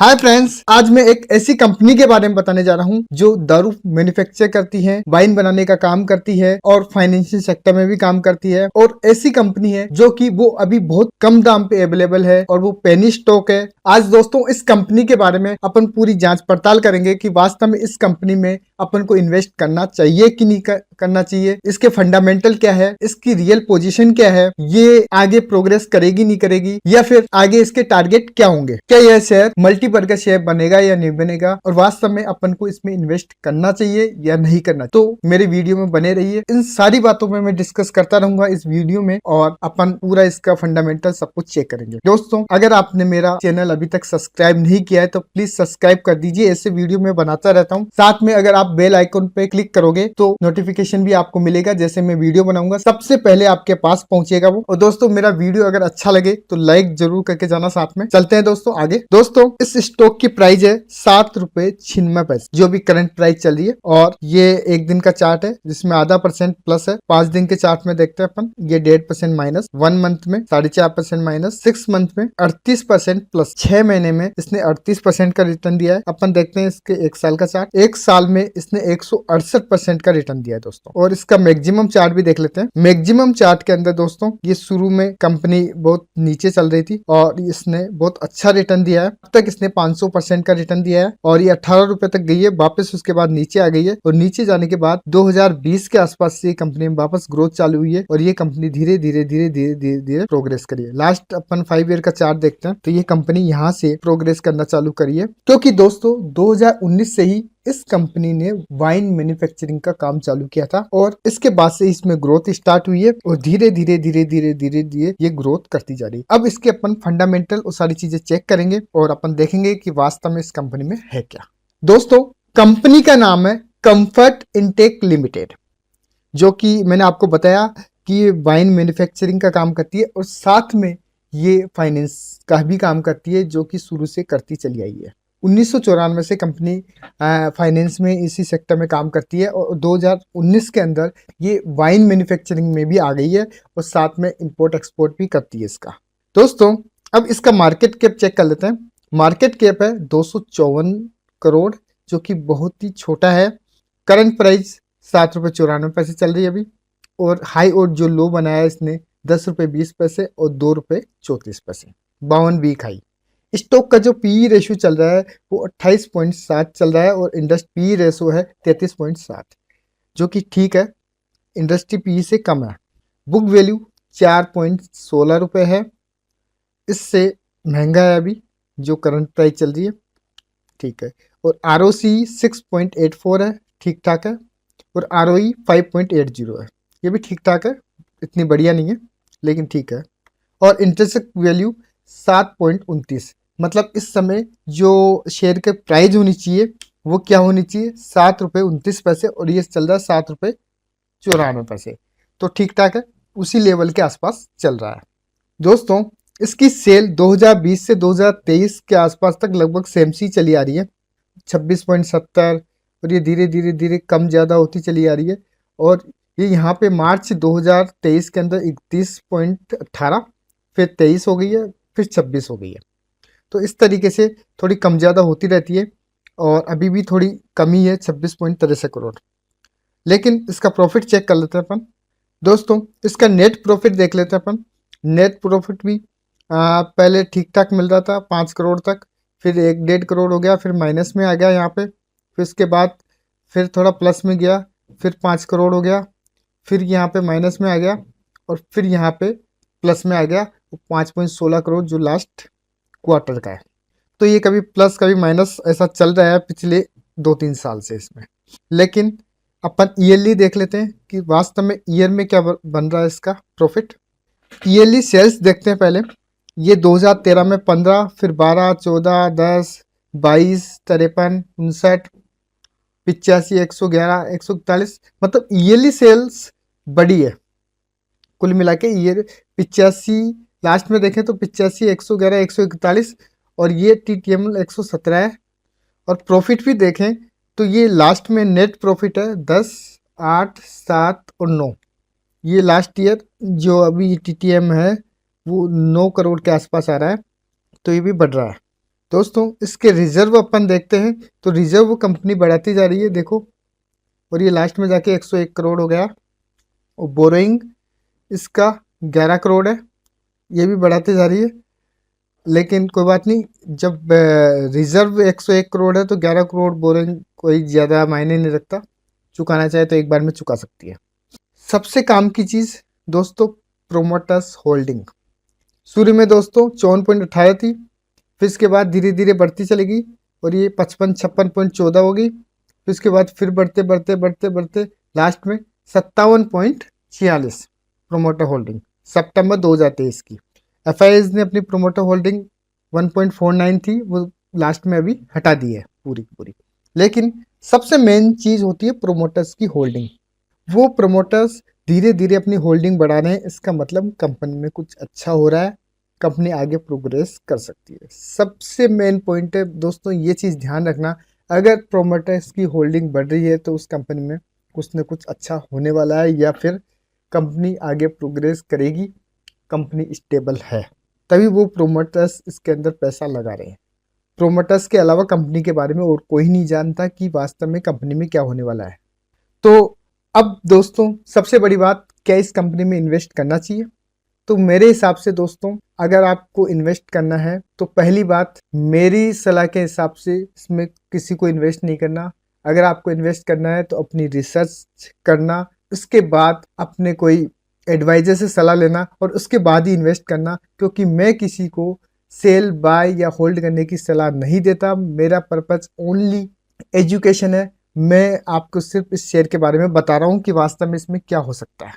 Hi friends, आज मैं एक ऐसी कंपनी के बारे में बताने जा रहा हूं जो दारू मैन्युफैक्चर करती है, वाइन बनाने का काम करती है और फाइनेंशियल सेक्टर में भी काम करती है। और ऐसी कंपनी है जो कि वो अभी बहुत कम दाम पे अवेलेबल है और वो पेनी स्टॉक है। आज दोस्तों इस कंपनी के बारे में अपन पूरी जांच पड़ताल करेंगे कि वास्तव में इस कंपनी में अपन को इन्वेस्ट करना चाहिए कि नहीं करना चाहिए, इसके फंडामेंटल क्या है, इसकी रियल पोजीशन क्या है, ये आगे प्रोग्रेस करेगी नहीं करेगी, या फिर आगे इसके टारगेट क्या होंगे, क्या यह शेयर मल्टीपल का शेयर बनेगा या नहीं बनेगा, और वास्तव में अपन को इसमें इन्वेस्ट करना चाहिए या नहीं करना। तो मेरे वीडियो में बने रहिए, इन सारी बातों में मैं डिस्कस करता रहूंगा इस वीडियो में और अपन पूरा इसका फंडामेंटल सब कुछ चेक करेंगे। दोस्तों अगर आपने मेरा चैनल अभी तक सब्सक्राइब नहीं किया है तो प्लीज सब्सक्राइब कर दीजिए, ऐसे वीडियो में बनाता रहता हूँ। साथ में अगर आप बेल आइकन पे क्लिक करोगे तो नोटिफिकेशन भी आपको मिलेगा, जैसे मैं वीडियो बनाऊंगा सबसे पहले आपके पास पहुंचेगा वो। और दोस्तों मेरा वीडियो अगर अच्छा लगे तो लाइक जरूर करके जाना। साथ में चलते हैं दोस्तों आगे। दोस्तों इस स्टॉक की प्राइस है 7 रुपए 96 पैसे, जो भी करंट प्राइस चल रही है। और ये एक दिन का चार्ट है जिसमें आधा % प्लस है। 5 दिन के चार्ट में देखते हैं अपन, ये 1.5% माइनस, 1 मंथ में 4.5% माइनस, 6 मंथ में 38% प्लस, 6 महीने में इसने 38% का रिटर्न दिया है। अपन देखते हैं इसके 1 साल का चार्ट। 1 साल में इसने 168% का रिटर्न दिया है दोस्तों। और इसका मैक्सिमम चार्ट भी देख लेते हैं। मैक्सिमम चार्ट के अंदर दोस्तों ये शुरू में कंपनी बहुत नीचे चल रही थी और इसने बहुत अच्छा रिटर्न दिया है। अब तक इसने 500% का रिटर्न दिया है और ये 18 रुपए तक गई है, वापस उसके बाद नीचे आ गई है। और नीचे जाने के बाद 2020 के आसपास से कंपनी में वापस ग्रोथ चालू हुई है और ये कंपनी धीरे धीरे धीरे धीरे धीरे धीरे प्रोग्रेस करी है। लास्ट अपन 5 ईयर का चार्ट देखते हैं तो ये कंपनी यहाँ से प्रोग्रेस करना चालू करी है, क्योंकि दोस्तों 2019 से ही इस कंपनी ने वाइन मैन्युफैक्चरिंग का काम चालू किया था और इसके बाद से इसमें ग्रोथ स्टार्ट हुई है और धीरे धीरे धीरे धीरे धीरे धीरे ये ग्रोथ करती जा रही है। अब इसके अपन फंडामेंटल और सारी चीजें चेक करेंगे और अपन देखेंगे कि वास्तव में इस कंपनी में है क्या। दोस्तों कंपनी का नाम है कंफर्ट इनटेक लिमिटेड, जो कि मैंने आपको बताया कि ये वाइन मैन्युफैक्चरिंग का काम करती है और साथ में ये फाइनेंस का भी काम करती है, जो कि शुरू से करती चली आई है। 1994 से कंपनी फाइनेंस में इसी सेक्टर में काम करती है और 2019 के अंदर ये वाइन मैन्युफैक्चरिंग में भी आ गई है और साथ में इंपोर्ट एक्सपोर्ट भी करती है इसका। दोस्तों अब इसका मार्केट कैप चेक कर लेते हैं। मार्केट कैप है 254 करोड़, जो कि बहुत ही छोटा है। करंट प्राइस 7 रुपए 94 पैसे चल रही है अभी। और हाई और जो लो बनाया इसने 10 रुपए 20 पैसे और 2 रुपए 34 पैसे, 52 वीक हाई। स्टॉक का जो पी रेशियो चल रहा है वो 28.7 चल रहा है और इंडस्ट्री पी रेशियो है 33.7, जो कि ठीक है, इंडस्ट्री पी से कम है। बुक वैल्यू 4.16 रुपए है, इससे महंगा है अभी जो करंट प्राइस चल रही है, ठीक है। और आर ओ सी 6.84 है, ठीक ठाक है। और आर ओ ई 5.80 है, ये भी ठीक ठाक है, इतनी बढ़िया नहीं है लेकिन ठीक है। और इंटरेस्ट वैल्यू 7.29, मतलब इस समय जो शेयर के प्राइस होनी चाहिए वो क्या होनी चाहिए, 7 रुपए 29 पैसे, और ये चल रहा है 7 रुपए 94 पैसे, तो ठीक ठाक है, उसी लेवल के आसपास चल रहा है। दोस्तों इसकी सेल 2020 से 2023 के आसपास तक लगभग सेम सी चली आ रही है, 26.70, और ये धीरे धीरे धीरे कम ज़्यादा होती चली आ रही है। और ये यहाँ पे मार्च 2023 के अंदर 31.18, फिर 23 हो गई है, फिर 26 हो गई है। तो इस तरीके से थोड़ी कम ज़्यादा होती रहती है और अभी भी थोड़ी कमी है 26.63 करोड़। लेकिन इसका प्रॉफिट चेक कर लेते हैं अपन। दोस्तों इसका नेट प्रॉफिट देख लेते हैं अपन। नेट प्रॉफिट भी पहले ठीक ठाक मिल रहा था 5 करोड़ तक, फिर 1.5 करोड़ हो गया, फिर माइनस में आ गया यहाँ पे, फिर उसके बाद फिर थोड़ा प्लस में गया, फिर 5 करोड़ हो गया, फिर यहाँ पे माइनस में आ गया और फिर यहाँ पे प्लस में आ गया 5.16 करोड़ जो लास्ट क्वार्टर का है। तो ये कभी प्लस कभी माइनस ऐसा चल रहा है पिछले 2-3 साल से इसमें। लेकिन अपन ईयरली देख लेते हैं कि वास्तव में ईयर में क्या बन रहा है इसका प्रॉफिट। ईयरली सेल्स देखते हैं पहले। ये 2013 में 15, फिर 12, 14, 10, 22, 53, 59, 85, 111, 141, मतलब ईयरली सेल्स बड़ी है। कुल मिला के ईयर 85, लास्ट में देखें तो 85, 111, 141, और ये TTM 117 है। और प्रॉफिट भी देखें तो ये लास्ट में नेट प्रॉफिट है 10, 8, 7 और 9। ये लास्ट ईयर जो अभी TTM है वो 9 करोड़ के आसपास आ रहा है, तो ये भी बढ़ रहा है। दोस्तों इसके रिजर्व अपन देखते हैं तो रिजर्व कंपनी बढ़ाती जा रही है, देखो, और ये लास्ट में जाके 101 करोड़ हो गया। और बोरोइंग इसका 11 करोड़ है, ये भी बढ़ाती जा रही है। लेकिन कोई बात नहीं, जब रिजर्व 101 करोड़ है तो 11 करोड़ बोरोइंग कोई ज़्यादा मायने नहीं रखता, चुकाना चाहे तो एक बार में चुका सकती है। सबसे काम की चीज़ दोस्तों प्रोमोटर्स होल्डिंग। शुरू में दोस्तों 54.18 थी, फिर इसके बाद धीरे धीरे बढ़ती चलेगी और ये 56-56.14 होगी। फिर उसके बाद फिर बढ़ते बढ़ते बढ़ते बढ़ते लास्ट में 57.46 प्रोमोटर होल्डिंग सितंबर 2023 की। एफआईआईज ने अपनी प्रोमोटर होल्डिंग 1.49 थी, वो लास्ट में अभी हटा दी है पूरी की पूरी। लेकिन सबसे मेन चीज़ होती है प्रोमोटर्स की होल्डिंग। वो प्रोमोटर्स धीरे धीरे अपनी होल्डिंग बढ़ा रहे हैं, इसका मतलब कंपनी में कुछ अच्छा हो रहा है, कंपनी आगे प्रोग्रेस कर सकती है। सबसे मेन पॉइंट है दोस्तों, ये चीज़ ध्यान रखना, अगर प्रोमोटर्स की होल्डिंग बढ़ रही है तो उस कंपनी में कुछ न कुछ अच्छा होने वाला है, या फिर कंपनी आगे प्रोग्रेस करेगी, कंपनी स्टेबल है, तभी वो प्रोमोटर्स इसके अंदर पैसा लगा रहे हैं। प्रोमोटर्स के अलावा कंपनी के बारे में और कोई नहीं जानता कि वास्तव में कंपनी में क्या होने वाला है। तो अब दोस्तों सबसे बड़ी बात, क्या इस कंपनी में इन्वेस्ट करना चाहिए? तो मेरे हिसाब से दोस्तों अगर आपको इन्वेस्ट करना है तो पहली बात मेरी सलाह के हिसाब से इसमें किसी को इन्वेस्ट नहीं करना। अगर आपको इन्वेस्ट करना है तो अपनी रिसर्च करना, उसके बाद अपने कोई एडवाइजर से सलाह लेना और उसके बाद ही इन्वेस्ट करना, क्योंकि मैं किसी को सेल बाय या होल्ड करने की सलाह नहीं देता। मेरा पर्पज ओनली एजुकेशन है। मैं आपको सिर्फ इस शेयर के बारे में बता रहा हूँ कि वास्तव में इसमें क्या हो सकता है,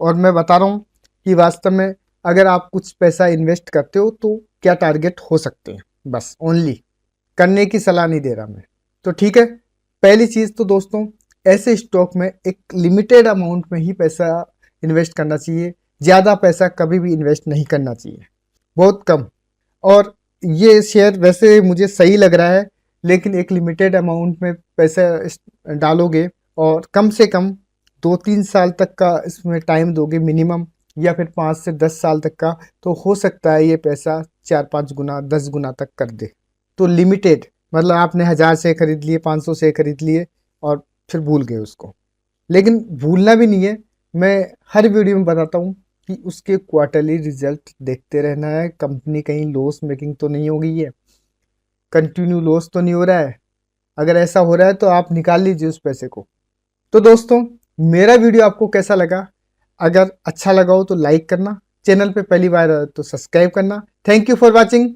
और मैं बता रहा हूँ कि वास्तव में अगर आप कुछ पैसा इन्वेस्ट करते हो तो क्या टारगेट हो सकते हैं, बस ओनली करने की सलाह नहीं दे रहा मैं। तो ठीक है, पहली चीज़ तो दोस्तों ऐसे स्टॉक में एक लिमिटेड अमाउंट में ही पैसा इन्वेस्ट करना चाहिए, ज़्यादा पैसा कभी भी इन्वेस्ट नहीं करना चाहिए, बहुत कम। और ये शेयर वैसे मुझे सही लग रहा है, लेकिन एक लिमिटेड अमाउंट में पैसा डालोगे और कम से कम 2-3 साल तक का इसमें टाइम दोगे मिनिमम, या फिर 5 से 10 साल तक का, तो हो सकता है ये पैसा 4-5 गुना 10 गुना तक कर दे। तो लिमिटेड मतलब आपने 1000 से खरीद लिए, 500 से खरीद लिए और फिर भूल गए उसको, लेकिन भूलना भी नहीं है। मैं हर वीडियो में बताता हूँ कि उसके क्वार्टरली रिजल्ट देखते रहना है, कंपनी कहीं लॉस मेकिंग तो नहीं हो गई है, कंटिन्यू लॉस तो नहीं हो रहा है। अगर ऐसा हो रहा है तो आप निकाल लीजिए उस पैसे को। तो दोस्तों मेरा वीडियो आपको कैसा लगा? अगर अच्छा लगा हो तो लाइक करना, चैनल पे पहली बार आए तो सब्सक्राइब करना। Thank you for watching.